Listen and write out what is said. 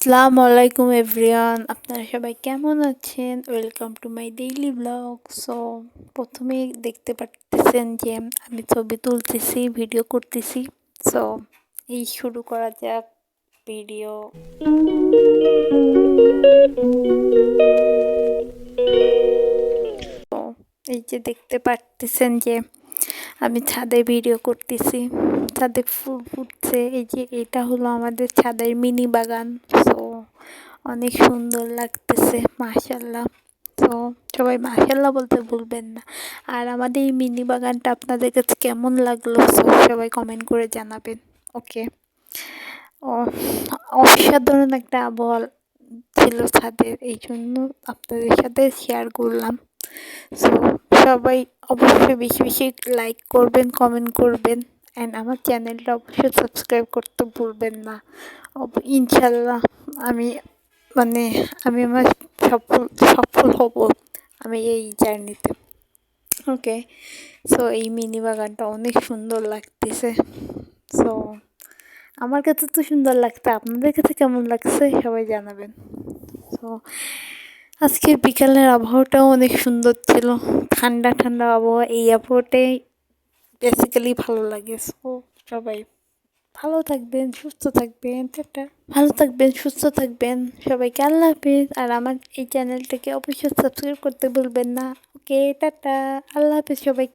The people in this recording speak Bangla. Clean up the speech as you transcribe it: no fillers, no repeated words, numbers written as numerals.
আসসালামু আলাইকুম এভরিওয়ান, আপনারা সবাই কেমন আছেন? Welcome to my daily blog. So প্রথমেই দেখতে পারতেছেন যে আমি ছবি তুলতেছি, ভিডিও করতেছি। সো এই শুরু করা যাক ভিডিও। তো এই যে দেখতে পারতেছেন যে আমি ছাদে ভিডিও করতেছি, ছাদে ফুল ফুটছে। এই যে এটা হলো আমাদের ছাদের মিনি বাগান। সো অনেক সুন্দর লাগতেছে, মাশাল্লাহ। তো সবাই মাশাল্লাহ বলতে ভুলবেন না। আর আমাদের এই মিনি বাগানটা আপনাদের কাছে কেমন লাগলো সবাই কমেন্ট করে জানাবেন। ওকে। ও, অসাধারণ একটা আবহাওয়া ছিল ছাদের, এই জন্য আপনাদের সাথে শেয়ার করলাম। সো সবাই অবশ্যই বেশি বেশি লাইক করবেন, কমেন্ট করবেন, অ্যান্ড আমার চ্যানেলটা অবশ্যই সাবস্ক্রাইব করতে ভুলবেন না। ইনশাল্লাহ আমি মানে আমি আমার সফল সফল হব আমি এই জার্নিতে। ওকে। সো এই মিনি বাগানটা অনেক সুন্দর লাগতেছে। সো আমার কাছে তো সুন্দর লাগছে, আপনাদের কাছে কেমন লাগছে সবাই জানাবেন। সো আজকের বিকালের আবহাওয়াটাও অনেক সুন্দর ছিল, ঠান্ডা ঠান্ডা আবহাওয়া। এই আবহাওয়াটাই বেসিক্যালি ভালো লাগে। সো সবাই ভালো থাকবেন, সুস্থ থাকবেন, টাটা। ভালো থাকবেন, সুস্থ থাকবেন, সবাইকে আল্লাহ হাফিজ। আর আমার এই চ্যানেলটাকে অবশ্যই সাবস্ক্রাইব করতে ভুলবেন না। ওকে, টাটা, আল্লাহ হাফিজ সবাই।